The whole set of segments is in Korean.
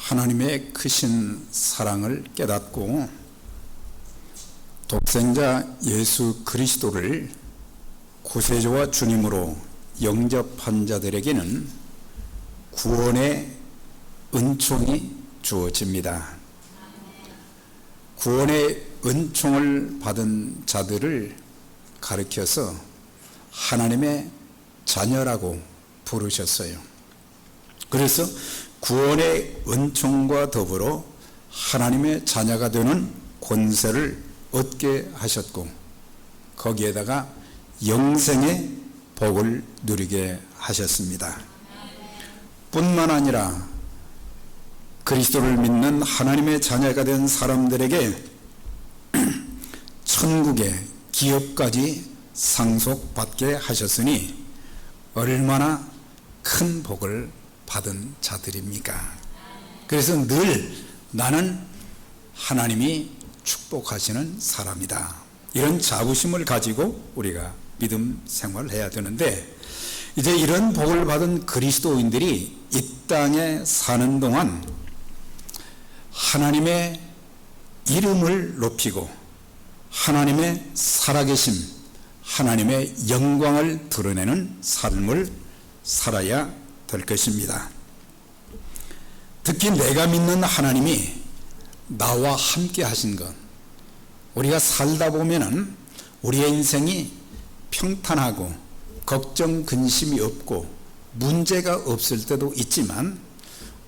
하나님의 크신 사랑을 깨닫고 독생자 예수 그리스도를 구세주와 주님으로 영접한 자들에게는 구원의 은총이 주어집니다. 구원의 은총을 받은 자들을 가리켜서 하나님의 자녀라고 부르셨어요. 그래서 구원의 은총과 더불어 하나님의 자녀가 되는 권세를 얻게 하셨고, 거기에다가 영생의 복을 누리게 하셨습니다. 뿐만 아니라 그리스도를 믿는 하나님의 자녀가 된 사람들에게 천국의 기업까지 상속받게 하셨으니 얼마나 큰 복을 받은 자들입니까? 그래서 늘 나는 하나님이 축복하시는 사람이다, 이런 자부심을 가지고 우리가 믿음 생활을 해야 되는데, 이제 이런 복을 받은 그리스도인들이 이 땅에 사는 동안 하나님의 이름을 높이고 하나님의 살아계심, 하나님의 영광을 드러내는 삶을 살아야 될 것입니다. 특히 내가 믿는 하나님이 나와 함께 하신 것, 우리가 살다 보면은 우리의 인생이 평탄하고 걱정 근심이 없고 문제가 없을 때도 있지만,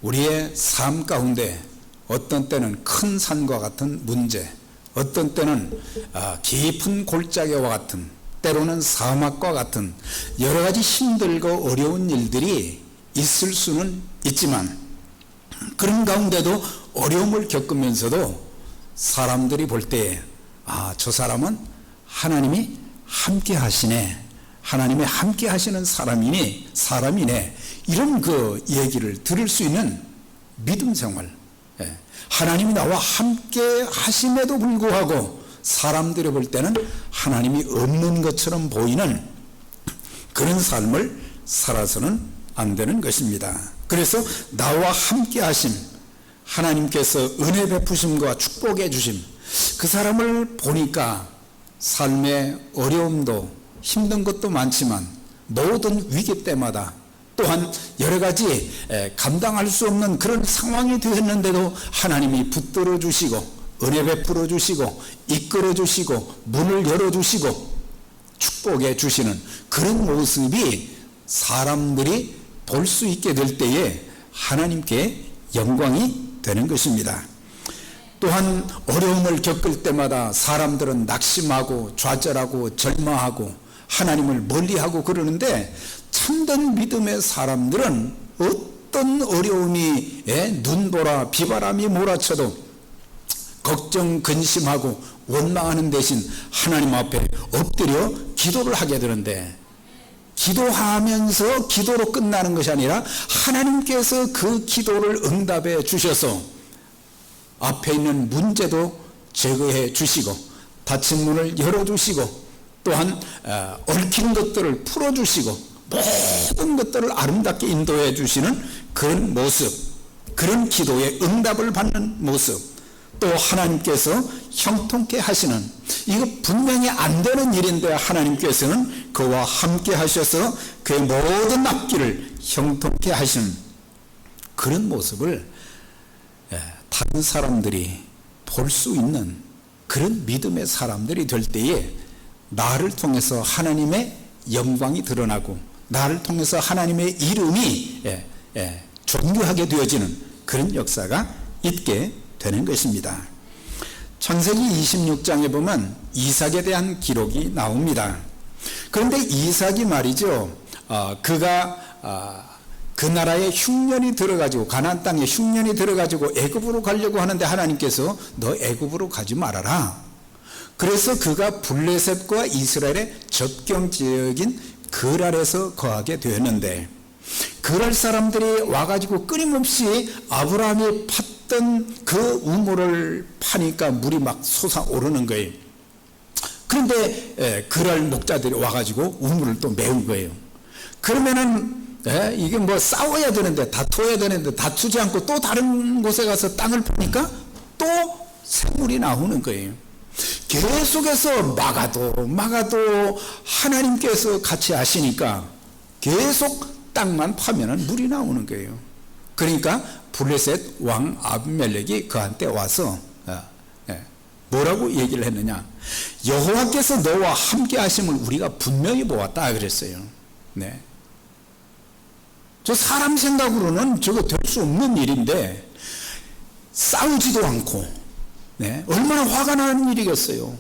우리의 삶 가운데 어떤 때는 큰 산과 같은 문제, 어떤 때는 깊은 골짜기와 같은, 때로는 사막과 같은 여러 가지 힘들고 어려운 일들이 있을 수는 있지만, 그런 가운데도 어려움을 겪으면서도 사람들이 볼 때에 저 사람은 하나님이 함께 하시네, 하나님이 함께 하시는 사람이네, 이런 그 얘기를 들을 수 있는 믿음 생활, 하나님이 나와 함께 하심에도 불구하고 사람들이 볼 때는 하나님이 없는 것처럼 보이는 그런 삶을 살아서는 안 되는 것입니다. 그래서 나와 함께 하심, 하나님께서 은혜 베푸심과 축복해 주심, 그 사람을 보니까 삶의 어려움도 힘든 것도 많지만 모든 위기 때마다 또한 여러 가지 감당할 수 없는 그런 상황이 되었는데도 하나님이 붙들어 주시고 은혜 베풀어 주시고 이끌어 주시고 문을 열어 주시고 축복해 주시는 그런 모습이 사람들이 볼 수 있게 될 때에 하나님께 영광이 되는 것입니다. 또한 어려움을 겪을 때마다 사람들은 낙심하고 좌절하고 절망하고 하나님을 멀리하고 그러는데, 참된 믿음의 사람들은 어떤 어려움이 눈보라 비바람이 몰아쳐도 걱정 근심하고 원망하는 대신 하나님 앞에 엎드려 기도를 하게 되는데, 기도하면서 기도로 끝나는 것이 아니라 하나님께서 그 기도를 응답해 주셔서 앞에 있는 문제도 제거해 주시고 닫힌 문을 열어주시고 또한 얽힌 것들을 풀어주시고 모든 것들을 아름답게 인도해 주시는 그런 모습, 그런 기도에 응답을 받는 모습, 또 하나님께서 형통케 하시는, 이거 분명히 안 되는 일인데 하나님께서는 그와 함께 하셔서 그의 모든 앞길을 형통케 하시는 그런 모습을 다른 사람들이 볼 수 있는 그런 믿음의 사람들이 될 때에 나를 통해서 하나님의 영광이 드러나고 나를 통해서 하나님의 이름이 존귀하게 되어지는 그런 역사가 있게 되는 것입니다. 창세기 26장에 보면 이삭에 대한 기록이 나옵니다. 그런데 이삭이 말이죠, 그가 그 나라에 흉년이 들어가지고 가나안 땅에 흉년이 들어가지고 애굽으로 가려고 하는데 하나님께서 너 애굽으로 가지 말아라. 그래서 그가 블레셋과 이스라엘의 접경 지역인 그랄에서 거하게 되었는데, 그랄 사람들이 와가지고 끊임없이 아브라함이 팠던 그 우물을 파니까 물이 막 솟아오르는 거예요. 그런데 그랄 목자들이 와가지고 우물을 또 메운 거예요. 그러면은 이게 뭐 싸워야 되는데, 다투어야 되는데 다투지 않고 또 다른 곳에 가서 땅을 파니까 또 샘물이 나오는 거예요. 계속해서 막아도 하나님께서 같이 하시니까 계속 땅만 파면은 물이 나오는 거예요. 그러니까 블레셋 왕 아비멜렉이 그한테 와서 뭐라고 얘기를 했느냐? 여호와께서 너와 함께 하심을 우리가 분명히 보았다 그랬어요. 네. 저 사람 생각으로는 저거 될 수 없는 일인데 싸우지도 않고, 네, 얼마나 화가 나는 일이겠어요.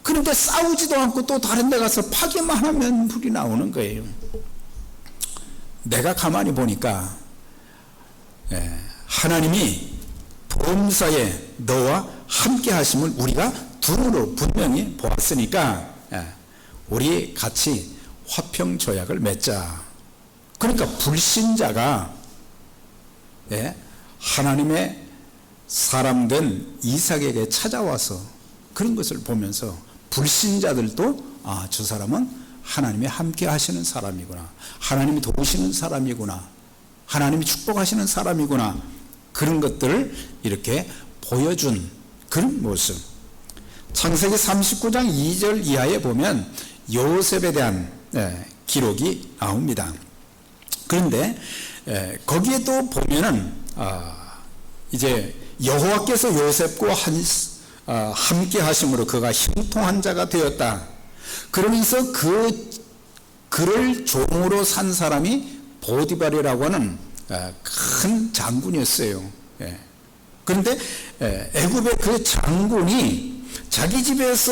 그런데 싸우지도 않고 또 다른 데 가서 파기만 하면 불이 나오는 거예요. 내가 가만히 보니까 하나님이 범사에 너와 함께 하심을 우리가 눈으로 분명히 보았으니까 우리 같이 화평조약을 맺자. 그러니까 불신자가 하나님의 사람 된 이삭에게 찾아와서 그런 것을 보면서 불신자들도 저 사람은 하나님이 함께 하시는 사람이구나, 하나님이 도우시는 사람이구나, 하나님이 축복하시는 사람이구나, 그런 것들을 이렇게 보여준 그런 모습. 창세기 39장 2절 이하에 보면 요셉에 대한 기록이 나옵니다. 그런데 거기에 또 보면은 이제 여호와께서 요셉과 함께 하심으로 그가 형통한 자가 되었다. 그러면서 그를 종으로 산 사람이 보디발이라고 하는 큰 장군이었어요. 그런데 애굽의 그 장군이 자기 집에서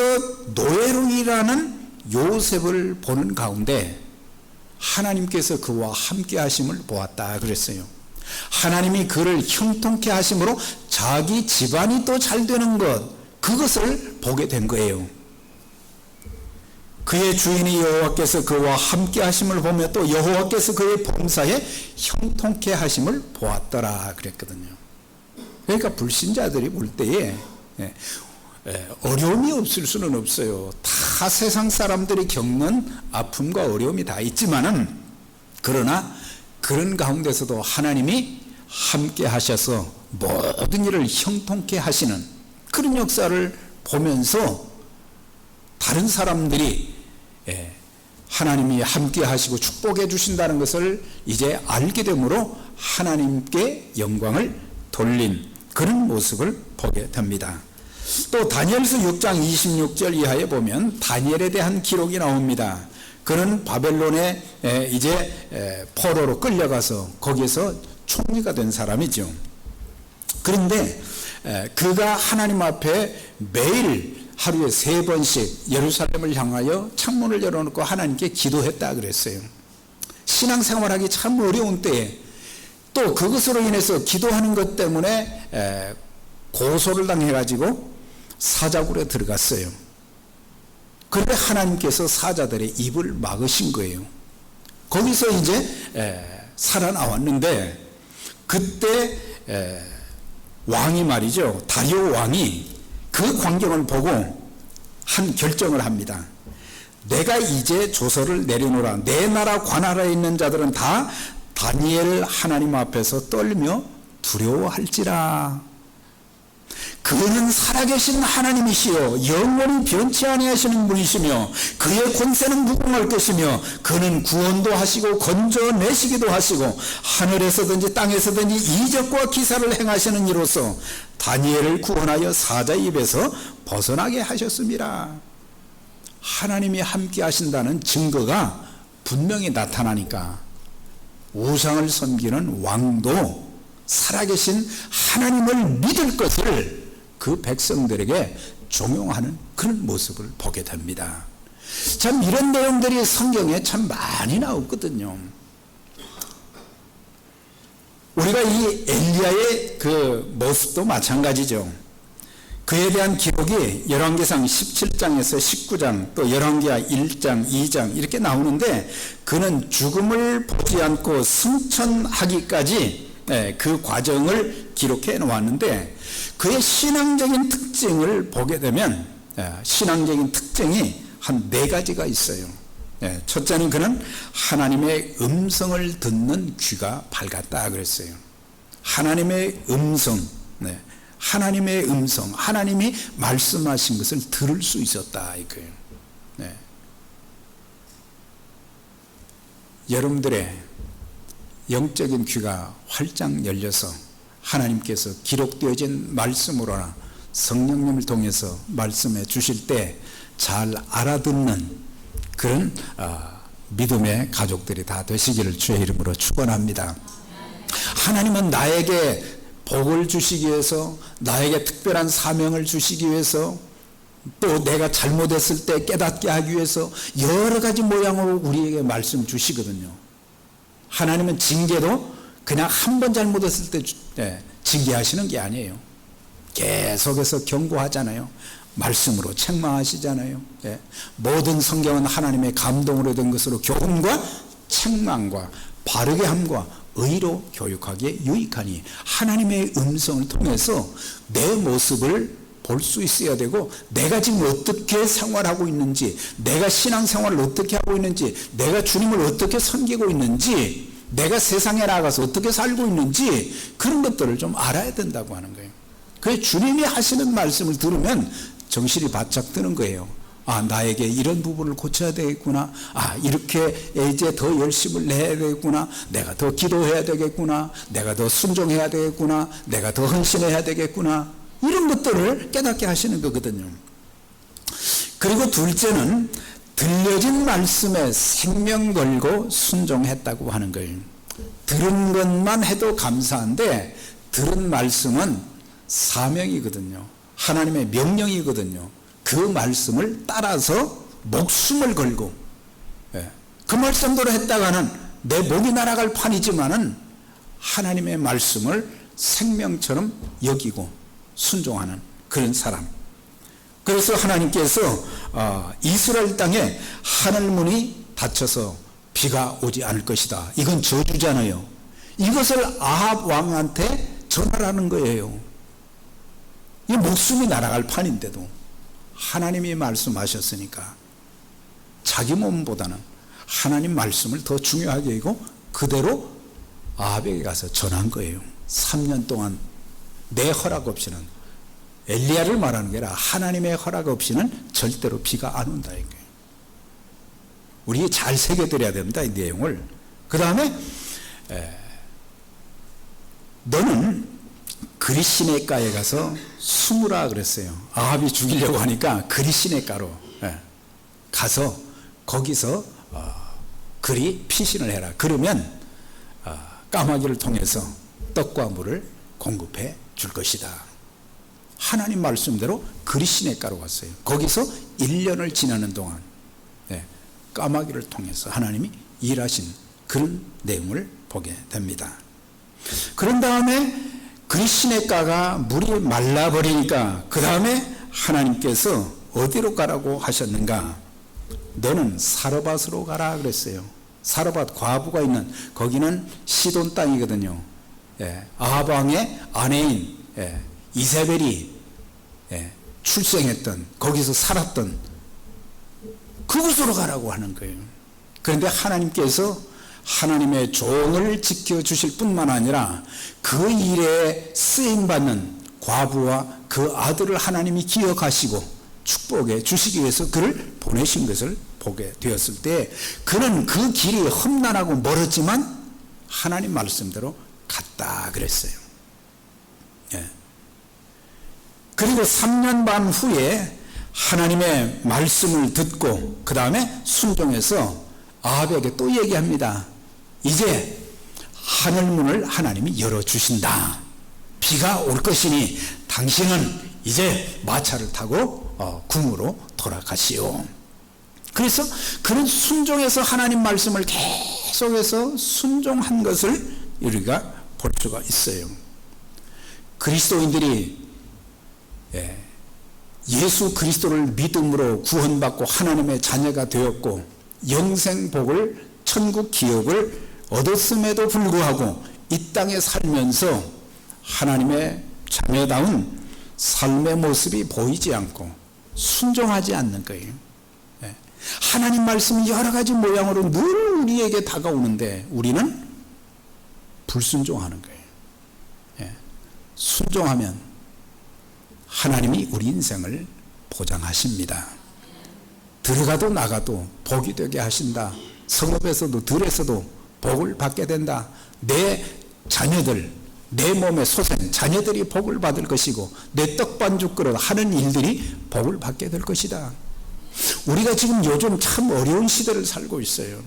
노예로 일하는 요셉을 보는 가운데 하나님께서 그와 함께 하심을 보았다 그랬어요. 하나님이 그를 형통케 하심으로 자기 집안이 또 잘 되는 것, 그것을 보게 된 거예요. 그의 주인이 여호와께서 그와 함께 하심을 보며 또 여호와께서 그의 범사에 형통케 하심을 보았더라 그랬거든요. 그러니까 불신자들이 볼 때에 어려움이 없을 수는 없어요. 다 세상 사람들이 겪는 아픔과 어려움이 다 있지만은, 그러나 그런 가운데서도 하나님이 함께 하셔서 모든 일을 형통케 하시는 그런 역사를 보면서 다른 사람들이 하나님이 함께 하시고 축복해 주신다는 것을 이제 알게 되므로 하나님께 영광을 돌린 그런 모습을 보게 됩니다. 또 다니엘서 6장 26절 이하에 보면 다니엘에 대한 기록이 나옵니다. 그는 바벨론에 이제 포로로 끌려가서 거기에서 총리가 된 사람이죠. 그런데 그가 하나님 앞에 매일 하루에 3번씩 예루살렘을 향하여 창문을 열어놓고 하나님께 기도했다 그랬어요. 신앙생활하기 참 어려운 때에 또 그것으로 인해서 기도하는 것 때문에 고소를 당해가지고 사자굴에 들어갔어요. 그런데 하나님께서 사자들의 입을 막으신 거예요. 거기서 이제 살아나왔는데, 그때 왕이 말이죠, 다리오 왕이 그 광경을 보고 한 결정을 합니다. 내가 이제 조서를 내려놓으라. 내 나라 관할에 있는 자들은 다 다니엘 하나님 앞에서 떨며 두려워할지라. 그는 살아계신 하나님이시요 영원히 변치 아니하시는 분이시며 그의 권세는 무궁할 것이며 그는 구원도 하시고 건져내시기도 하시고 하늘에서든지 땅에서든지 이적과 기사를 행하시는 이로써 다니엘을 구원하여 사자 입에서 벗어나게 하셨습니다. 하나님이 함께 하신다는 증거가 분명히 나타나니까 우상을 섬기는 왕도 살아계신 하나님을 믿을 것을 그 백성들에게 종용하는 그런 모습을 보게 됩니다. 참 이런 내용들이 성경에 참 많이 나오거든요. 우리가 이 엘리야의 그 모습도 마찬가지죠. 그에 대한 기록이 열왕기상 17장에서 19장, 또 열왕기하 1장, 2장 이렇게 나오는데, 그는 죽음을 보지 않고 승천하기까지 그 과정을 기록해 놓았는데, 그의 신앙적인 특징을 보게 되면 신앙적인 특징이 한 4가지가 있어요. 첫째는 그는 하나님의 음성을 듣는 귀가 밝았다 그랬어요. 하나님의 음성, 하나님의 음성, 하나님이 말씀하신 것을 들을 수 있었다 이거예요. 여러분들의 영적인 귀가 활짝 열려서 하나님께서 기록되어진 말씀으로나 성령님을 통해서 말씀해 주실 때 잘 알아듣는 그런 믿음의 가족들이 다 되시기를 주의 이름으로 축원합니다. 하나님은 나에게 복을 주시기 위해서, 나에게 특별한 사명을 주시기 위해서, 또 내가 잘못했을 때 깨닫게 하기 위해서 여러 가지 모양으로 우리에게 말씀 주시거든요. 하나님은 징계도 그냥 한 번 잘못했을 때 징계하시는 게 아니에요. 계속해서 경고하잖아요. 말씀으로 책망하시잖아요. 모든 성경은 하나님의 감동으로 된 것으로 교훈과 책망과 바르게 함과 의로 교육하기에 유익하니, 하나님의 음성을 통해서 내 모습을 볼 수 있어야 되고, 내가 지금 어떻게 생활하고 있는지, 내가 신앙생활을 어떻게 하고 있는지, 내가 주님을 어떻게 섬기고 있는지, 내가 세상에 나가서 어떻게 살고 있는지, 그런 것들을 좀 알아야 된다고 하는 거예요. 그래서 주님이 하시는 말씀을 들으면 정신이 바짝 드는 거예요. 나에게 이런 부분을 고쳐야 되겠구나. 이렇게 이제 더 열심을 내야 되겠구나. 내가 더 기도해야 되겠구나. 내가 더 순종해야 되겠구나. 내가 더 헌신해야 되겠구나. 이런 것들을 깨닫게 하시는 거거든요. 그리고 둘째는 들려진 말씀에 생명 걸고 순종했다고 하는 거예요. 들은 것만 해도 감사한데, 들은 말씀은 사명이거든요. 하나님의 명령이거든요. 그 말씀을 따라서 목숨을 걸고, 그 말씀대로 했다가는 내 목이 날아갈 판이지만은 하나님의 말씀을 생명처럼 여기고 순종하는 그런 사람. 그래서 하나님께서 이스라엘 땅에 하늘문이 닫혀서 비가 오지 않을 것이다, 이건 저주잖아요. 이것을 아합 왕한테 전하라는 거예요. 이 목숨이 날아갈 판인데도 하나님이 말씀하셨으니까 자기 몸보다는 하나님 말씀을 더 중요하게 여기고 그대로 아합에게 가서 전한 거예요. 3년 동안 내 허락 없이는, 엘리야를 말하는 게 아니라 하나님의 허락 없이는 절대로 비가 안 온다 이거예요. 우리 잘 새겨드려야 됩니다, 이 내용을. 그 다음에 너는 그리시네가에 가서 숨으라 그랬어요. 아합이 죽이려고 하니까 그리시네가로 가서 거기서 그리 피신을 해라. 그러면 까마귀를 통해서 떡과 물을 공급해 줄 것이다. 하나님 말씀대로 그리시네가로 갔어요. 거기서 1년을 지나는 동안 까마귀를 통해서 하나님이 일하신 그런 내용을 보게 됩니다. 그런 다음에 그리시네가가 물이 말라버리니까 그 다음에 하나님께서 어디로 가라고 하셨는가? 너는 사르밧으로 가라 그랬어요. 사르밧 과부가 있는, 거기는 시돈 땅이거든요. 아합 왕의 아내인 이세벨이 출생했던, 거기서 살았던 그곳으로 가라고 하는 거예요. 그런데 하나님께서 하나님의 종을 지켜주실 뿐만 아니라 그 일에 쓰임받는 과부와 그 아들을 하나님이 기억하시고 축복해 주시기 위해서 그를 보내신 것을 보게 되었을 때, 그는 그 길이 험난하고 멀었지만 하나님 말씀대로 갔다 그랬어요. 그리고 3년 반 후에 하나님의 말씀을 듣고 그 다음에 순종해서 아합에게 또 얘기합니다. 이제 하늘문을 하나님이 열어주신다. 비가 올 것이니 당신은 이제 마차를 타고 궁으로 돌아가시오. 그래서 그는 순종해서 하나님 말씀을 계속해서 순종한 것을 우리가 볼 수가 있어요. 그리스도인들이 예수 그리스도를 믿음으로 구원받고 하나님의 자녀가 되었고 영생복을, 천국 기업을 얻었음에도 불구하고 이 땅에 살면서 하나님의 자녀다운 삶의 모습이 보이지 않고 순종하지 않는 거예요. 하나님 말씀이 여러 가지 모양으로 늘 우리에게 다가오는데 우리는 불순종하는 거예요. 예. 순종하면 하나님이 우리 인생을 보장하십니다. 들어가도 나가도 복이 되게 하신다. 성읍에서도 들에서도 복을 받게 된다. 내 자녀들, 내 몸의 소생, 자녀들이 복을 받을 것이고 내 떡반죽 그릇 하는 일들이 복을 받게 될 것이다. 우리가 지금 요즘 참 어려운 시대를 살고 있어요.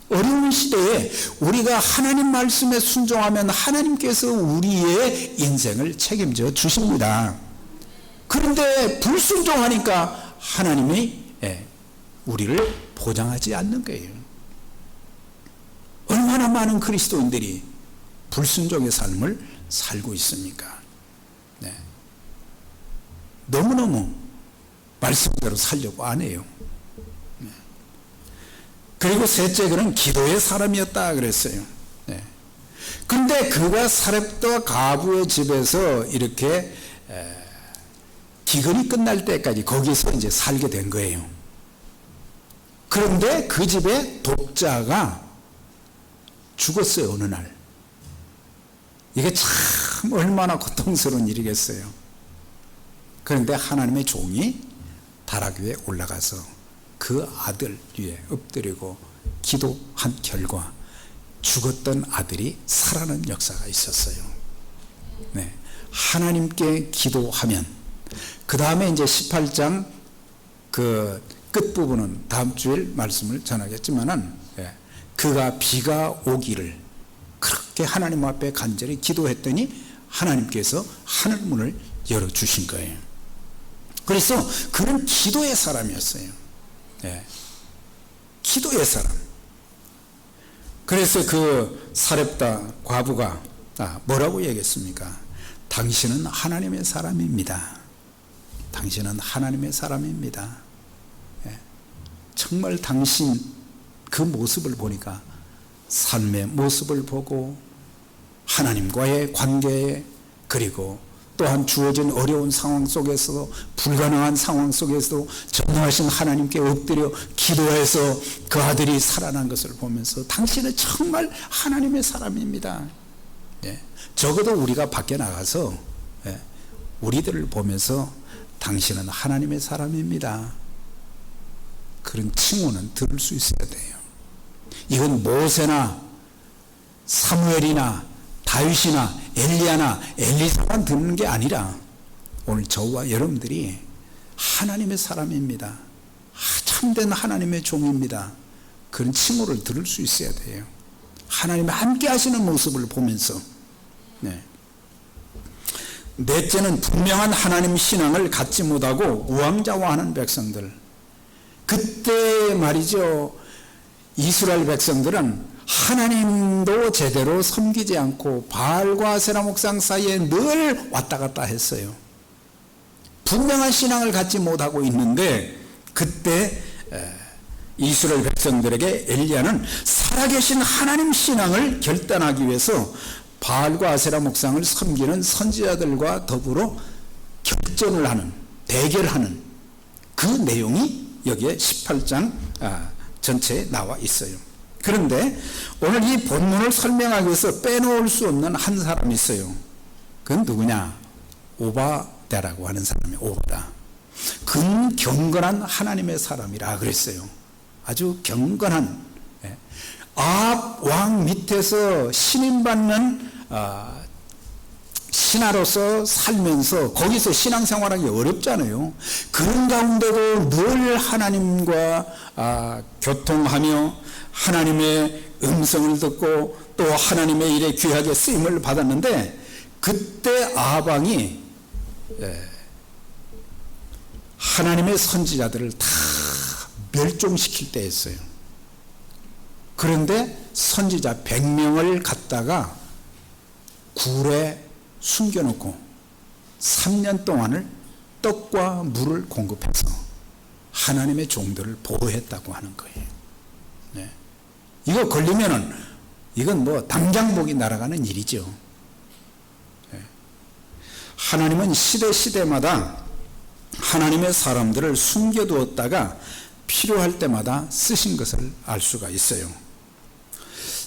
어려운 시대에 우리가 하나님 말씀에 순종하면 하나님께서 우리의 인생을 책임져 주십니다. 그런데 불순종하니까 하나님이 우리를 보장하지 않는 거예요. 얼마나 많은 그리스도인들이 불순종의 삶을 살고 있습니까? 네. 너무너무 말씀대로 살려고 안 해요. 네. 그리고 셋째, 그는 기도의 사람이었다 그랬어요. 네. 근데 그가 사렙과 가부의 집에서 이렇게 기근이 끝날 때까지 거기서 이제 살게 된 거예요. 그런데 그 집에 독자가 죽었어요, 어느 날. 이게 참 얼마나 고통스러운 일이겠어요. 그런데 하나님의 종이 다락 위에 올라가서 그 아들 위에 엎드리고 기도한 결과 죽었던 아들이 살아나는 역사가 있었어요. 네. 하나님께 기도하면, 그 다음에 이제 18장 그 끝부분은 다음 주일 말씀을 전하겠지만은, 그가 비가 오기를 그렇게 하나님 앞에 간절히 기도했더니 하나님께서 하늘문을 열어주신 거예요. 그래서 그는 기도의 사람이었어요. 네. 기도의 사람. 그래서 그 사렙다 과부가 뭐라고 얘기했습니까? 당신은 하나님의 사람입니다. 당신은 하나님의 사람입니다. 네. 정말 당신 그 모습을 보니까 삶의 모습을 보고 하나님과의 관계, 그리고 또한 주어진 어려운 상황 속에서도, 불가능한 상황 속에서도 전능하신 하나님께 엎드려 기도해서 그 아들이 살아난 것을 보면서 당신은 정말 하나님의 사람입니다. 예. 적어도 우리가 밖에 나가서 우리들을 보면서 당신은 하나님의 사람입니다, 그런 칭호는 들을 수 있어야 돼요. 이건 모세나 사무엘이나 다윗이나 엘리야나 엘리사만 듣는 게 아니라 오늘 저와 여러분들이 하나님의 사람입니다, 참된 하나님의 종입니다, 그런 칭호를 들을 수 있어야 돼요. 하나님이 함께 하시는 모습을 보면서. 네. 넷째는 분명한 하나님 신앙을 갖지 못하고 우왕좌왕하는 백성들. 그때 말이죠, 이스라엘 백성들은 하나님도 제대로 섬기지 않고 바알과 아세라 목상 사이에 늘 왔다 갔다 했어요. 분명한 신앙을 갖지 못하고 있는데, 그때 이스라엘 백성들에게 엘리야는 살아계신 하나님 신앙을 결단하기 위해서 바알과 아세라 목상을 섬기는 선지자들과 더불어 결전을 하는, 대결하는 그 내용이 여기에 18장 전체에 나와 있어요. 그런데 오늘 이 본문을 설명하기 위해서 빼놓을 수 없는 한 사람이 있어요. 그건 누구냐? 오바댜라고 하는 사람이에요. 오바댜. 그는 경건한 하나님의 사람이라 그랬어요. 아주 경건한, 아합 왕 밑에서 신임받는 신하로서 살면서 거기서 신앙생활하기 어렵잖아요. 그런 가운데도 늘 하나님과 교통하며 하나님의 음성을 듣고 또 하나님의 일에 귀하게 쓰임을 받았는데, 그때 아합 왕이 하나님의 선지자들을 다 멸종시킬 때였어요. 그런데 선지자 100명을 갖다가 굴에 숨겨놓고 3년 동안을 떡과 물을 공급해서 하나님의 종들을 보호했다고 하는 거예요. 네. 이거 걸리면은 이건 뭐 당장 목이 날아가는 일이죠. 네. 하나님은 시대마다 하나님의 사람들을 숨겨두었다가 필요할 때마다 쓰신 것을 알 수가 있어요.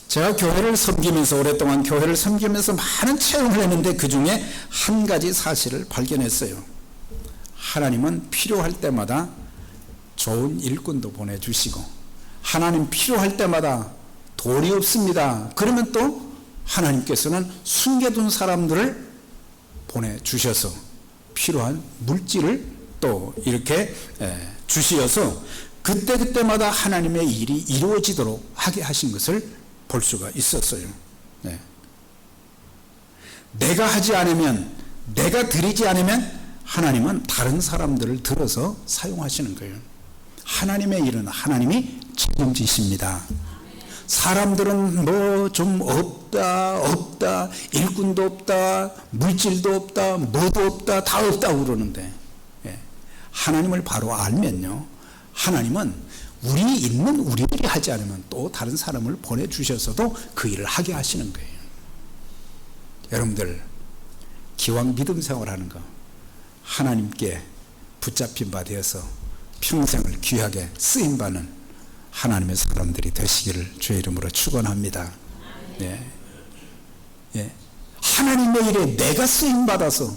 제가 교회를 섬기면서 오랫동안 교회를 섬기면서 많은 체험을 했는데 그 중에 한 가지 사실을 발견했어요. 하나님은 필요할 때마다 좋은 일꾼도 보내주시고 하나님 필요할 때마다 돈이 없습니다. 그러면 또 하나님께서는 숨겨둔 사람들을 보내주셔서 필요한 물질을 또 이렇게 주시어서 그때그때마다 하나님의 일이 이루어지도록 하게 하신 것을 볼 수가 있었어요. 네. 내가 하지 않으면, 내가 드리지 않으면 하나님은 다른 사람들을 들어서 사용하시는 거예요. 하나님의 일은 하나님이 책임지십니다. 사람들은 뭐 좀 없다, 일꾼도 없다, 물질도 없다, 뭐도 없다, 다 없다고 그러는데, 하나님을 바로 알면요, 하나님은 우리 있는 우리들이 하지 않으면 또 다른 사람을 보내주셔서도 그 일을 하게 하시는 거예요. 여러분들 기왕 믿음 생활하는 거 하나님께 붙잡힌 바 되어서 평생을 귀하게 쓰임받는 하나님의 사람들이 되시기를 주의 이름으로 축원합니다. 예. 예. 하나님의 일에 내가 쓰임받아서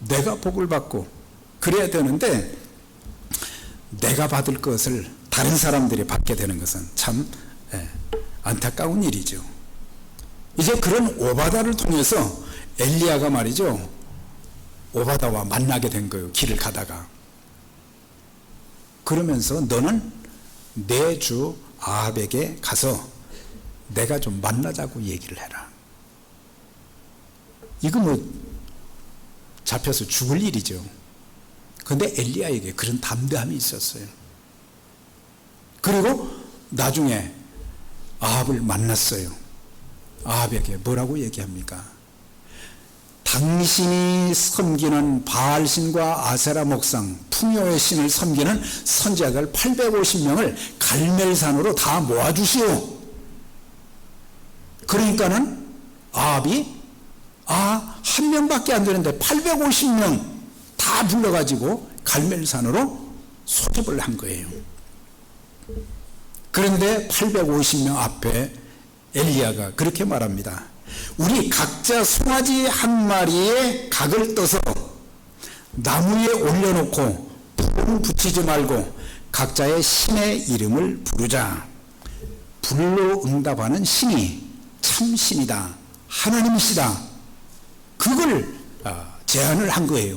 내가 복을 받고 그래야 되는데 내가 받을 것을 다른 사람들이 받게 되는 것은 참 안타까운 일이죠. 이제 그런 오바다를 통해서 엘리야가 말이죠, 오바다와 만나게 된 거예요. 길을 가다가. 그러면서 너는 내 주 아합에게 가서 내가 좀 만나자고 얘기를 해라. 이거 뭐 잡혀서 죽을 일이죠. 그런데 엘리야에게 그런 담대함이 있었어요. 그리고 나중에 아합을 만났어요. 아합에게 뭐라고 얘기합니까? 당신이 섬기는 바알신과 아세라 목상, 풍요의 신을 섬기는 선지자들 850명을 갈멜산으로 다 모아주시오. 그러니까는 아합이 한 명밖에 안 되는데 850명 다 불러가지고 갈멜산으로 소집을 한 거예요. 그런데 850명 앞에 엘리야가 그렇게 말합니다. 우리 각자 송아지 한 마리에 각을 떠서 나무 위에 올려놓고 불은 붙이지 말고 각자의 신의 이름을 부르자. 불로 응답하는 신이 참 신이다, 하나님이시다. 그걸 제안을 한 거예요.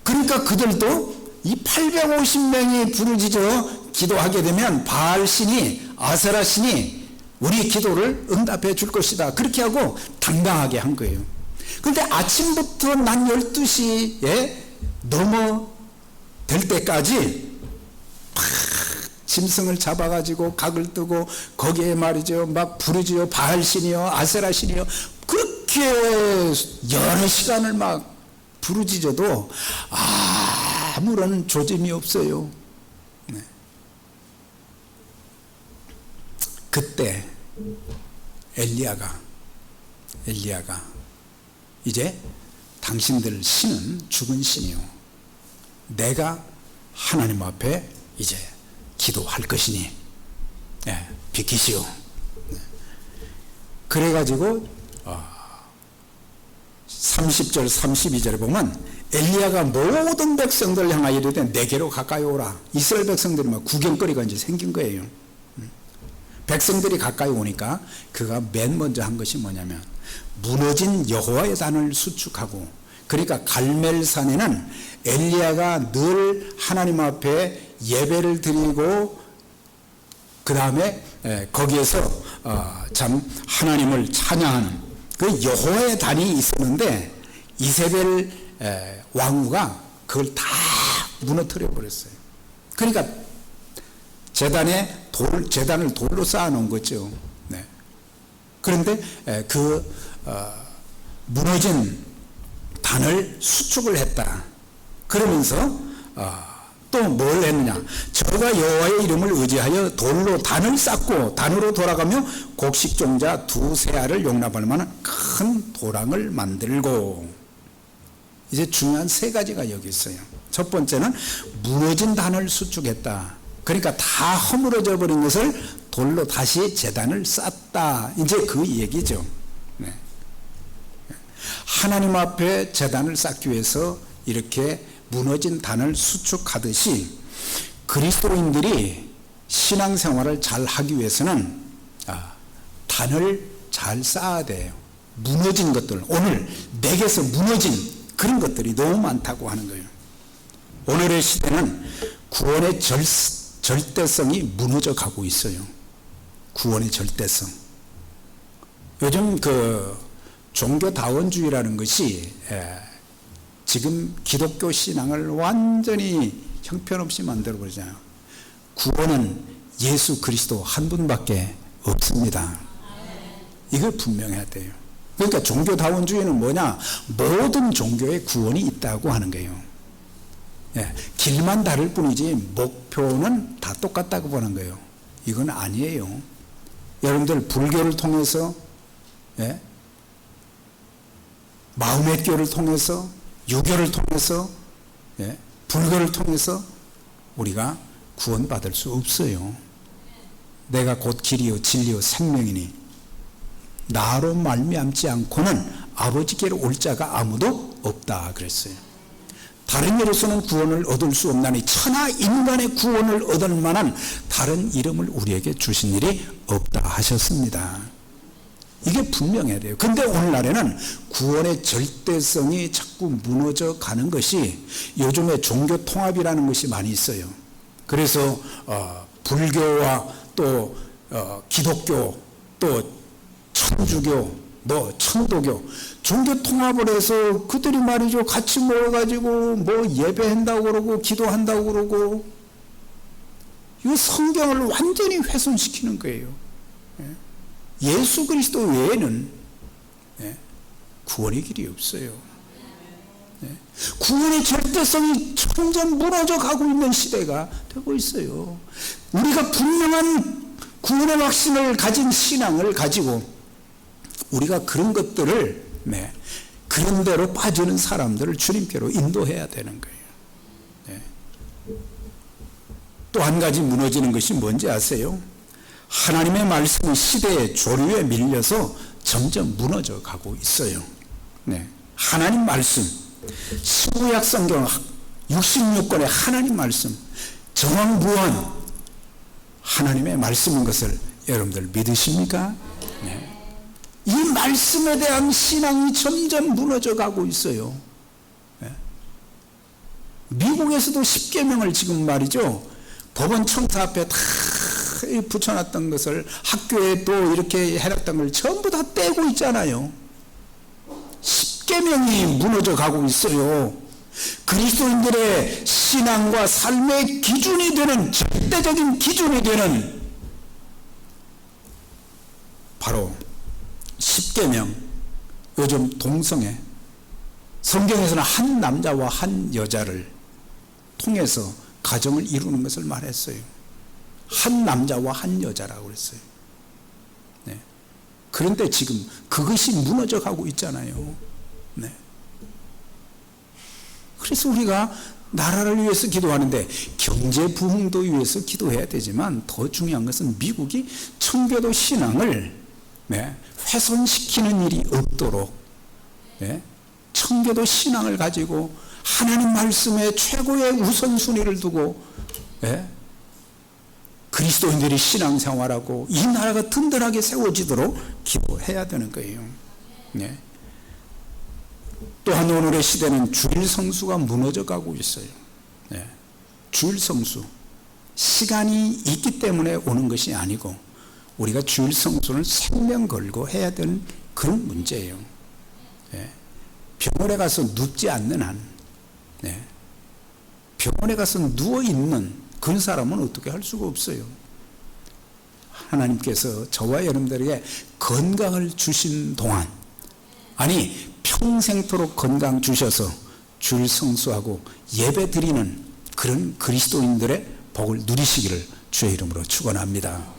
그러니까 그들도 이 850명이 부르짖어 기도하게 되면 바알 신이, 아세라 신이 우리 기도를 응답해 줄 것이다. 그렇게 하고 당당하게 한 거예요. 그런데 아침부터 낮 12시에 넘어될 때까지 짐승을 잡아가지고 각을 뜨고 거기에 말이죠, 막 부르짖어 바알 신이요, 아세라 신이요, 그렇게 여러 시간을 막 부르짖어도 아무런 조짐이 없어요. 네. 그때 엘리야가 이제 당신들 신은 죽은 신이요, 내가 하나님 앞에 이제 기도할 것이니 비키시오. 그래가지고 30절 32절에 보면 엘리야가 모든 백성들 향하여 이르되 내게로 가까이 오라. 이스라엘 백성들이 막 구경거리가 이제 생긴 거예요. 백성들이 가까이 오니까 그가 맨 먼저 한 것이 뭐냐면 무너진 여호와의 단을 수축하고, 그러니까 갈멜산에는 엘리야가 늘 하나님 앞에 예배를 드리고 그 다음에 거기에서 참 하나님을 찬양하는 그 여호와의 단이 있었는데 이세벨 왕후가 그걸 다 무너뜨려 버렸어요. 그러니까 재단을 돌로 쌓아놓은 거죠. 네. 그런데 그 무너진 단을 수축을 했다. 그러면서 또 뭘 했느냐? 저가 여호와의 이름을 의지하여 돌로 단을 쌓고 단으로 돌아가며 곡식종자 2 세알을 용납할 만한 큰 도랑을 만들고, 이제 중요한 세 가지가 여기 있어요. 첫 번째는 무너진 단을 수축했다. 그러니까 다 허물어져 버린 것을 돌로 다시 제단을 쌓았다. 이제 그 얘기죠. 네. 하나님 앞에 제단을 쌓기 위해서 이렇게 무너진 단을 수축하듯이 그리스도인들이 신앙생활을 잘 하기 위해서는 단을 잘 쌓아야 돼요. 무너진 것들, 오늘 내게서 무너진 그런 것들이 너무 많다고 하는 거예요. 오늘의 시대는 구원의 절대성이 무너져 가고 있어요. 구원의 절대성. 요즘 그 종교다원주의라는 것이 지금 기독교 신앙을 완전히 형편없이 만들어버리잖아요. 구원은 예수 그리스도 한 분밖에 없습니다. 이걸 분명해야 돼요. 그러니까 종교다원주의는 뭐냐? 모든 종교에 구원이 있다고 하는 거예요. 길만 다를 뿐이지 목표는 다 똑같다고 보는 거예요. 이건 아니에요. 여러분들 불교를 통해서, 마음의 교를 통해서, 유교를 통해서, 불교를 통해서 우리가 구원받을 수 없어요. 내가 곧 길이요 진리요 생명이니 나로 말미암지 않고는 아버지께로 올 자가 아무도 없다 그랬어요. 다른 이로서는 구원을 얻을 수 없나니 천하 인간의 구원을 얻을 만한 다른 이름을 우리에게 주신 일이 없다 하셨습니다. 이게 분명해야 돼요. 근데 오늘날에는 구원의 절대성이 자꾸 무너져 가는 것이 요즘에 종교 통합이라는 것이 많이 있어요. 그래서 불교와 또 기독교 또 천주교 천도교 종교 통합을 해서 그들이 말이죠 같이 모여가지고 뭐 예배한다고 그러고 기도한다고 그러고 이 성경을 완전히 훼손시키는 거예요. 예수 그리스도 외에는 구원의 길이 없어요. 구원의 절대성이 점점 무너져 가고 있는 시대가 되고 있어요. 우리가 분명한 구원의 확신을 가진 신앙을 가지고 우리가 그런 것들을 그런 대로 빠지는 사람들을 주님께로 인도해야 되는 거예요. 또 한 가지 무너지는 것이 뭔지 아세요? 하나님의 말씀이 시대의 조류에 밀려서 점점 무너져 가고 있어요. 하나님 말씀, 신구약 성경 66권의 하나님 말씀, 정황부원 하나님의 말씀인 것을 여러분들 믿으십니까? 이 말씀에 대한 신앙이 점점 무너져 가고 있어요. 미국에서도 십계명을 지금 말이죠 법원 청사 앞에 다 붙여놨던 것을 학교에 또 이렇게 해놨던 걸 전부 다 떼고 있잖아요. 십계명이 무너져 가고 있어요. 그리스도인들의 신앙과 삶의 기준이 되는 절대적인 기준이 되는 바로 십계명, 요즘 동성애, 성경에서는 한 남자와 한 여자를 통해서 가정을 이루는 것을 말했어요. 한 남자와 한 여자라고 그랬어요. 그런데 지금 그것이 무너져 가고 있잖아요. 그래서 우리가 나라를 위해서 기도하는데 경제 부흥도 위해서 기도해야 되지만 더 중요한 것은 미국이 청교도 신앙을 훼손시키는 일이 없도록 청교도 신앙을 가지고 하나님 말씀에 최고의 우선순위를 두고 그리스도인들이 신앙생활하고 이 나라가 든든하게 세워지도록 기도해야 되는 거예요. 또한 오늘의 시대는 주일 성수가 무너져 가고 있어요. 주일 성수, 시간이 있기 때문에 오는 것이 아니고 우리가 주일 성수를 생명 걸고 해야 되는 그런 문제예요. 병원에 가서 눕지 않는 한, 병원에 가서 누워있는 그런 사람은 어떻게 할 수가 없어요. 하나님께서 저와 여러분들에게 건강을 주신 동안, 아니 평생토록 건강 주셔서 주일 성수하고 예배 드리는 그런 그리스도인들의 복을 누리시기를 주의 이름으로 축원합니다.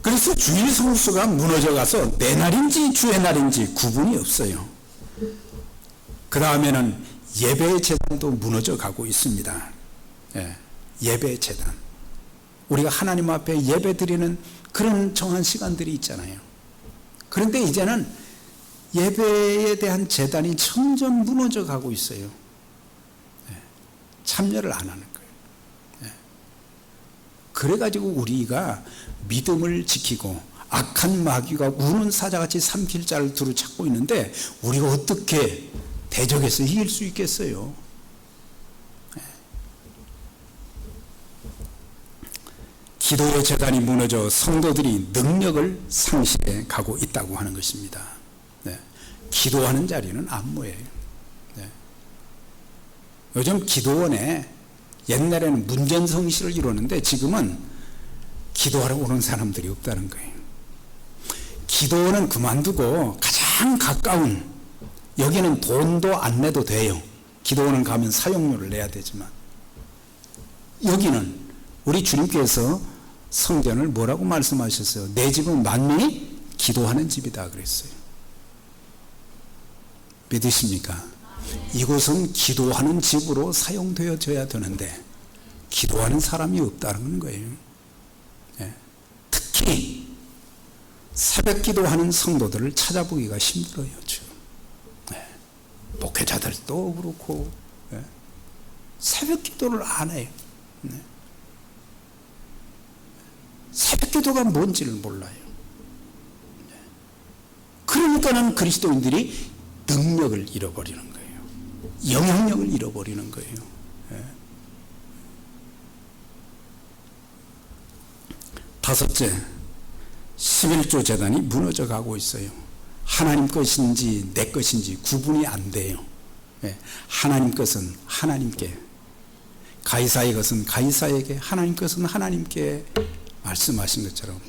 그래서 그래서 주일 성수가 무너져 가서 내 날인지 주의 날인지 구분이 없어요. 그 다음에는 예배의 제단도 무너져 가고 있습니다. 예배의 제단. 우리가 하나님 앞에 예배 드리는 그런 정한 시간들이 있잖아요. 그런데 이제는 예배에 대한 제단이 점점 무너져 가고 있어요. 참여를 안 하는 거예요. 그래가지고 우리가 믿음을 지키고 악한 마귀가 우는 사자같이 삼킬 자를 두루 찾고 있는데 우리가 어떻게 대적해서 이길 수 있겠어요? 기도의 제단이 무너져 성도들이 능력을 상실해 가고 있다고 하는 것입니다. 기도하는 자리는 안무예요. 요즘 기도원에 옛날에는 문전성시를 이루는데 지금은 기도하러 오는 사람들이 없다는 거예요. 기도원은 그만두고 가장 가까운, 여기는 돈도 안 내도 돼요. 기도원은 가면 사용료를 내야 되지만, 여기는 우리 주님께서 성전을 뭐라고 말씀하셨어요? 내 집은 만민이 기도하는 집이다 그랬어요. 믿으십니까? 이곳은 기도하는 집으로 사용되어져야 되는데 기도하는 사람이 없다는 거예요. 특히 새벽 기도하는 성도들을 찾아보기가 힘들어요. 지금. 목회자들도 그렇고 새벽 기도를 안 해요. 새벽 기도가 뭔지를 몰라요. 그러니까는 그리스도인들이 능력을 잃어버리는 거예요. 영향력을 잃어버리는 거예요. 다섯째, 11조 제단이 무너져 가고 있어요. 하나님 것인지 내 것인지 구분이 안 돼요. 하나님 것은 하나님께, 가이사의 것은 가이사에게, 하나님 것은 하나님께 말씀하신 것처럼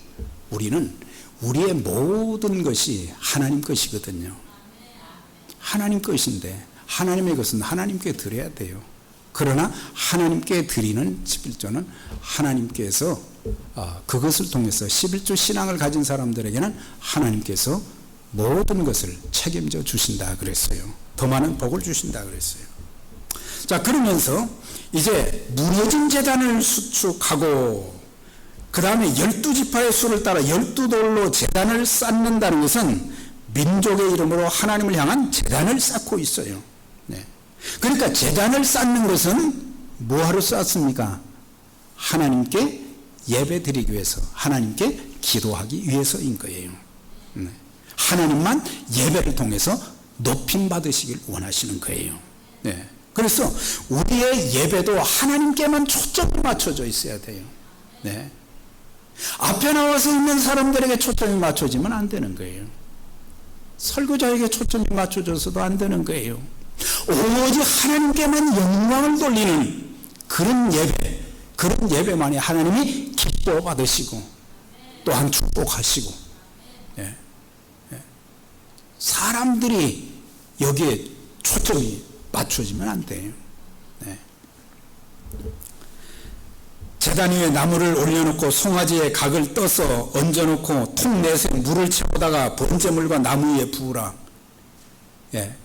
우리는 우리의 모든 것이 하나님 것이거든요. 하나님 것인데 하나님의 것은 하나님께 드려야 돼요. 그러나 하나님께 드리는 11조는 하나님께서 그것을 통해서 11조 신앙을 가진 사람들에게는 하나님께서 모든 것을 책임져 주신다 그랬어요. 더 많은 복을 주신다 그랬어요. 자, 그러면서 이제 무너진 제단을 수축하고 그 다음에 12지파의 수를 따라 12돌로 제단을 쌓는다는 것은 민족의 이름으로 하나님을 향한 제단을 쌓고 있어요. 그러니까 제단을 쌓는 것은 뭐하러 쌓습니까? 하나님께 예배 드리기 위해서, 하나님께 기도하기 위해서인 거예요. 하나님만 예배를 통해서 높임 받으시길 원하시는 거예요. 그래서 우리의 예배도 하나님께만 초점이 맞춰져 있어야 돼요. 앞에 나와서 있는 사람들에게 초점이 맞춰지면 안 되는 거예요. 설교자에게 초점이 맞춰져서도 안 되는 거예요. 오직 하나님께만 영광을 돌리는 그런 예배, 그런 예배만이 하나님이 기뻐 받으시고 또한 축복하시고, 사람들이 여기에 초점이 맞춰지면 안 돼요. 제단 위에 나무를 올려놓고 송아지에 각을 떠서 얹어놓고 통 넷에 물을 채우다가 번제물과 나무 위에 부으라.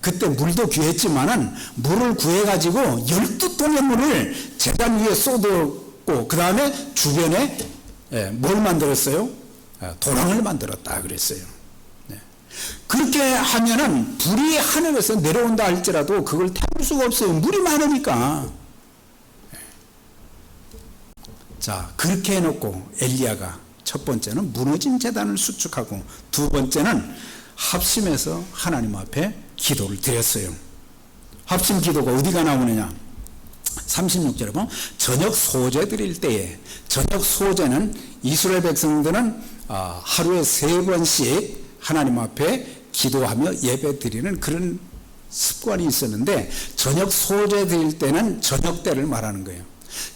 그때 물도 귀했지만은 물을 구해가지고 12통의 물을 제단 위에 쏟았고 그 다음에 주변에 뭘 만들었어요? 도랑을 만들었다 그랬어요. 그렇게 하면은 불이 하늘에서 내려온다 할지라도 그걸 태울 수가 없어요. 물이 많으니까. 자, 그렇게 해놓고 엘리야가 첫 번째는 무너진 제단을 수축하고 두 번째는 합심해서 하나님 앞에 기도를 드렸어요. 합심 기도가 어디가 나오느냐? 36절에 보면 저녁 소제 드릴 때에, 저녁 소제는 이스라엘 백성들은 하루에 3번씩 하나님 앞에 기도하며 예배 드리는 그런 습관이 있었는데, 저녁 소제 드릴 때는 저녁 때를 말하는 거예요.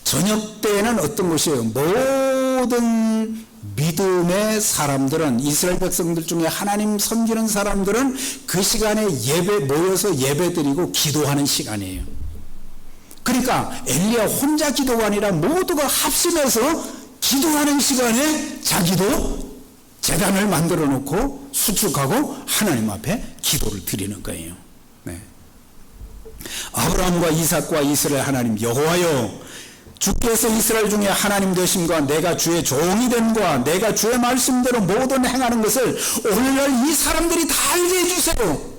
저녁 때는 어떤 것이에요? 모든 믿음의 사람들은, 이스라엘 백성들 중에 하나님 섬기는 사람들은 그 시간에 모여서 예배 드리고 기도하는 시간이에요. 그러니까 엘리야 혼자 기도가 아니라 모두가 합심해서 기도하는 시간에 자기도 제단을 만들어 놓고 수축하고 하나님 앞에 기도를 드리는 거예요. 네. 아브라함과 이삭과 이스라엘 하나님 여호와여, 주께서 이스라엘 중에 하나님 되심과 내가 주의 종이 됨과 내가 주의 말씀대로 모든 행하는 것을 오늘날 이 사람들이 다 알게 해주세요.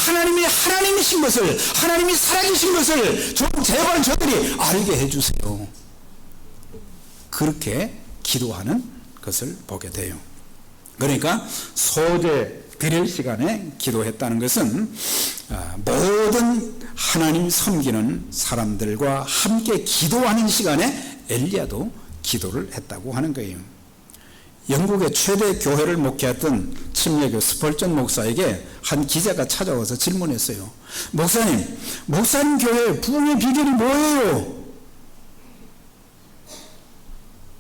하나님이 하나님이신 것을, 하나님이 살아계신 것을 좀 제발 저들이 알게 해주세요. 그렇게 기도하는 것을 보게 돼요. 그러니까 소재 드릴 시간에 기도했다는 것은 모든 하나님 섬기는 사람들과 함께 기도하는 시간에 엘리야도 기도를 했다고 하는 거예요. 영국의 최대 교회를 목회했던 침례교 스펄전 목사에게 한 기자가 찾아와서 질문했어요. 목사님 교회 부흥의 비결이 뭐예요?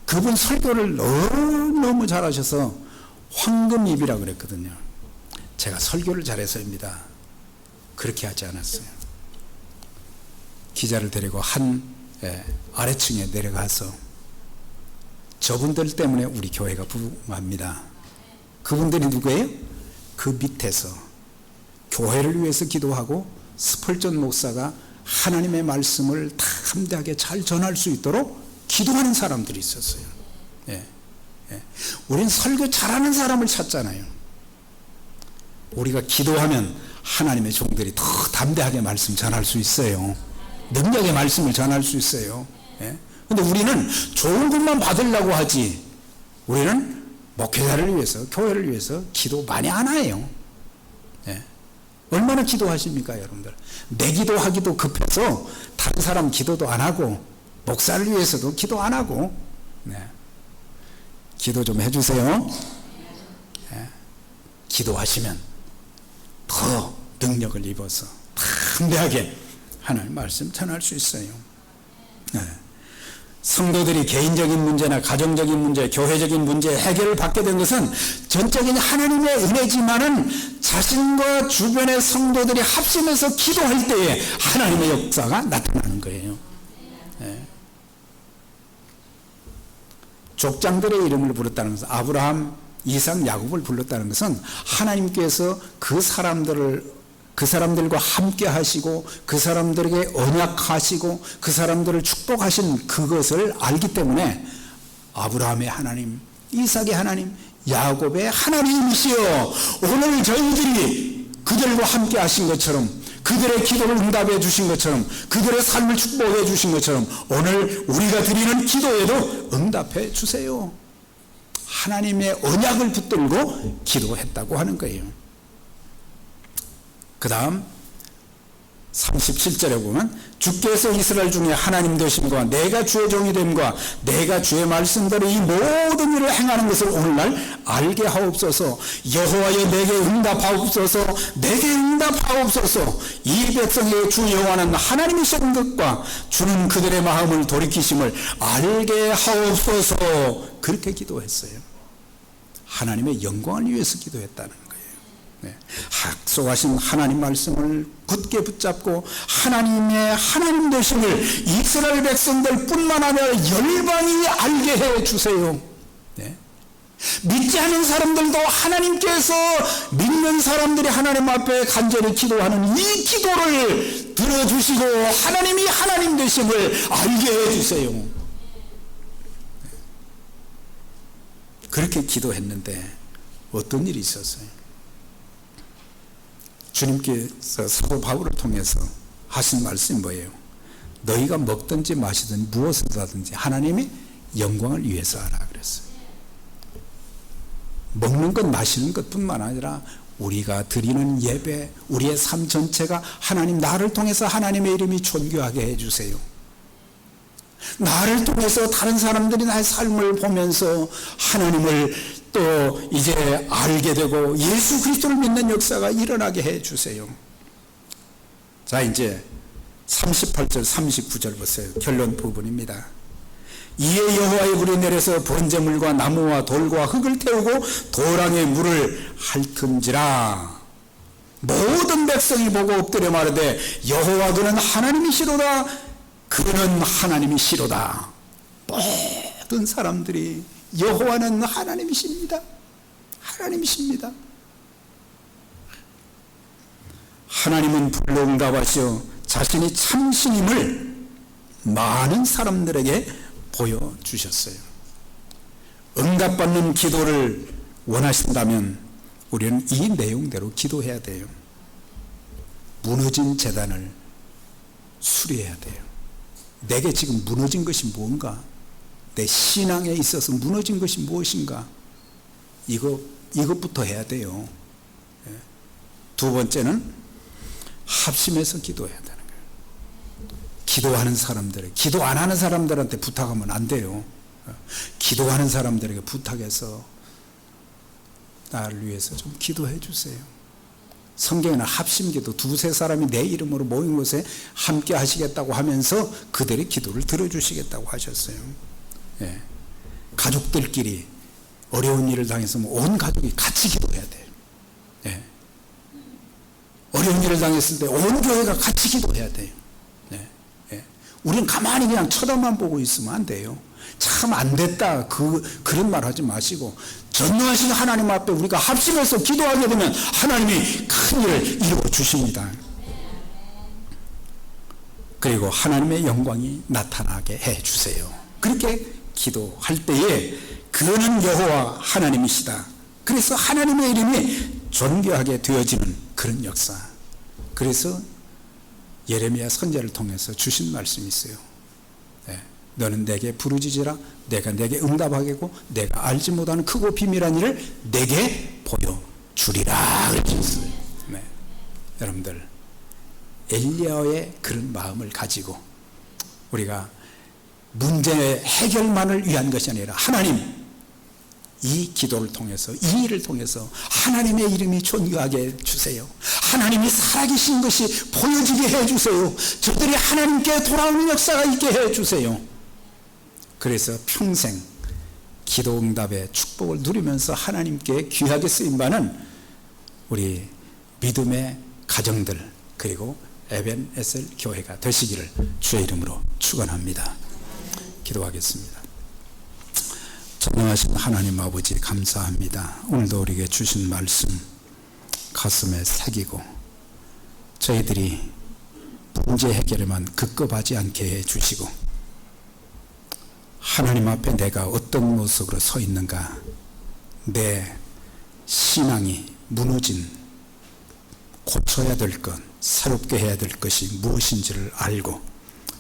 그분 설교를 너무 잘하셔서 황금입이라 그랬거든요. 제가 설교를 잘해서입니다. 그렇게 하지 않았어요. 기자를 데리고 한 아래층에 내려가서 저분들 때문에 우리 교회가 부흥합니다. 그분들이 누구예요? 그 밑에서 교회를 위해서 기도하고 스펄전 목사가 하나님의 말씀을 담대하게 잘 전할 수 있도록 기도하는 사람들이 있었어요. 우린 설교 잘하는 사람을 찾잖아요. 우리가 기도하면 하나님의 종들이 더 담대하게 말씀 전할 수 있어요. 능력의 말씀을 전할 수 있어요. 근데 우리는 좋은 것만 받으려고 하지, 우리는 목회자를 위해서, 교회를 위해서 기도 많이 안 해요. 얼마나 기도하십니까, 여러분들? 내 기도하기도 급해서 다른 사람 기도도 안 하고, 목사를 위해서도 기도 안 하고, 기도 좀 해주세요. 기도하시면 더 능력을 입어서 담대하게 하나님 말씀 전할 수 있어요. 성도들이 개인적인 문제나 가정적인 문제, 교회적인 문제 해결을 받게 된 것은 전적인 하나님의 은혜지만은 자신과 주변의 성도들이 합심해서 기도할 때에 하나님의 역사가 나타나는 거예요. 족장들의 이름을 불렀다는 것은, 아브라함, 이삭, 야곱을 불렀다는 것은 하나님께서 그 사람들과 함께 하시고 그 사람들에게 언약하시고 그 사람들을 축복하신 그것을 알기 때문에 아브라함의 하나님, 이삭의 하나님, 야곱의 하나님이시여, 오늘 저희들이 그들과 함께 하신 것처럼, 그들의 기도를 응답해 주신 것처럼, 그들의 삶을 축복해 주신 것처럼 오늘 우리가 드리는 기도에도 응답해 주세요. 하나님의 언약을 붙들고 기도했다고 하는 거예요. 그 다음 37절에 보면 주께서 이스라엘 중에 하나님 되심과 내가 주의 종이 됨과 내가 주의 말씀대로 이 모든 일을 행하는 것을 오늘날 알게 하옵소서. 여호와여 내게 응답하옵소서. 내게 응답하옵소서. 이 백성의 주 여호와는 하나님이신 것과 주는 그들의 마음을 돌이키심을 알게 하옵소서. 그렇게 기도했어요. 하나님의 영광을 위해서 기도했다는 거예요. 약속하신 하나님 말씀을 굳게 붙잡고 하나님의 하나님 되심을 이스라엘 백성들 뿐만 아니라 열방이 알게 해주세요. 믿지 않은 사람들도 하나님께서 믿는 사람들이 하나님 앞에 간절히 기도하는 이 기도를 들어주시고 하나님이 하나님 되심을 알게 해주세요. 그렇게 기도했는데 어떤 일이 있었어요? 주님께서 사도 바울을 통해서 하신 말씀이 뭐예요? 너희가 먹든지 마시든지 무엇을 하든지 하나님의 영광을 위해서 하라 그랬어요. 먹는 것 마시는 것뿐만 아니라 우리가 드리는 예배, 우리의 삶 전체가 하나님, 나를 통해서 하나님의 이름이 존귀하게 해주세요. 나를 통해서 다른 사람들이 나의 삶을 보면서 하나님을 또 이제 알게 되고 예수 그리스도를 믿는 역사가 일어나게 해주세요. 자, 이제 38절 39절 보세요. 결론 부분입니다. 이에 여호와의 불이 내려서 번제물과 나무와 돌과 흙을 태우고 도랑의 물을 핥은지라. 모든 백성이 보고 엎드려 말하되 여호와 그는 하나님이시로다. 그는 하나님이시로다. 모든 사람들이 여호와는 하나님이십니다. 하나님이십니다. 하나님은 불로응답하시어 자신이 참신임을 많은 사람들에게 보여주셨어요. 응답받는 기도를 원하신다면 우리는 이 내용대로 기도해야 돼요. 무너진 제단을 수리해야 돼요. 내게 지금 무너진 것이 뭔가? 내 신앙에 있어서 무너진 것이 무엇인가? 이것부터 해야 돼요. 두 번째는 합심해서 기도해야 되는 거예요. 기도하는 사람들에게, 기도 안 하는 사람들한테 부탁하면 안 돼요. 기도하는 사람들에게 부탁해서 나를 위해서 좀 기도해 주세요. 성경에는 합심기도, 두세 사람이 내 이름으로 모인 곳에 함께 하시겠다고 하면서 그들의 기도를 들어주시겠다고 하셨어요. 예. 가족들끼리 어려운 일을 당했으면 온 가족이 같이 기도해야 돼요. 예. 어려운 일을 당했을 때 온 교회가 같이 기도해야 돼요. 예. 예. 우리는 가만히 그냥 쳐다만 보고 있으면 안 돼요. 참 안 됐다, 그런 말 하지 마시고 전능하신 하나님 앞에 우리가 합심해서 기도하게 되면 하나님이 큰 일을 이루어 주십니다. 그리고 하나님의 영광이 나타나게 해 주세요. 그렇게 기도할 때에 그는 여호와 하나님이시다. 그래서 하나님의 이름이 존귀하게 되어지는 그런 역사. 그래서 예레미야 선지자를 통해서 주신 말씀이 있어요. 네. 너는 내게 부르짖으라. 내가 내게 응답하겠고 내가 알지 못하는 크고 비밀한 일을 내게 보여주리라 그랬어요. 네. 여러분들, 엘리야의 그런 마음을 가지고 우리가 문제 해결만을 위한 것이 아니라 하나님, 이 기도를 통해서, 이 일을 통해서 하나님의 이름이 존귀하게 해주세요. 하나님이 살아계신 것이 보여지게 해주세요. 저들이 하나님께 돌아오는 역사가 있게 해주세요. 그래서 평생 기도 응답의 축복을 누리면서 하나님께 귀하게 쓰임받는 우리 믿음의 가정들, 그리고 에벤에셀 교회가 되시기를 주의 이름으로 축원합니다. 기도하겠습니다. 전능하신 하나님 아버지, 감사합니다. 오늘도 우리에게 주신 말씀 가슴에 새기고 저희들이 문제 해결에만 급급하지 않게 해주시고 하나님 앞에 내가 어떤 모습으로 서 있는가, 내 신앙이 무너진, 고쳐야 될 것, 새롭게 해야 될 것이 무엇인지를 알고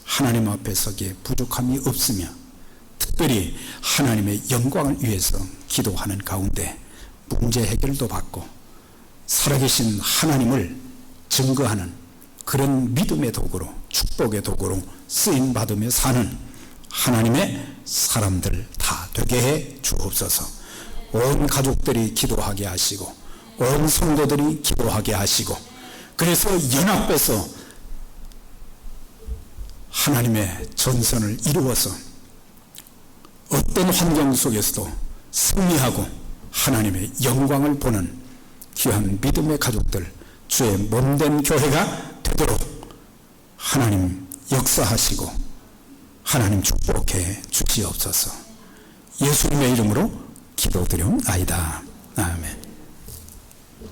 하나님 앞에 서기에 부족함이 없으며 특별히 하나님의 영광을 위해서 기도하는 가운데 문제 해결도 받고 살아계신 하나님을 증거하는 그런 믿음의 도구로, 축복의 도구로 쓰임받으며 사는 하나님의 사람들 다 되게 해 주옵소서. 온 가족들이 기도하게 하시고 온 성도들이 기도하게 하시고, 그래서 연합해서 하나님의 전선을 이루어서 어떤 환경 속에서도 승리하고 하나님의 영광을 보는 귀한 믿음의 가족들, 주의 몸된 교회가 되도록 하나님 역사하시고 하나님 축복해 주시옵소서. 예수님의 이름으로 기도드리옵나이다. 아멘.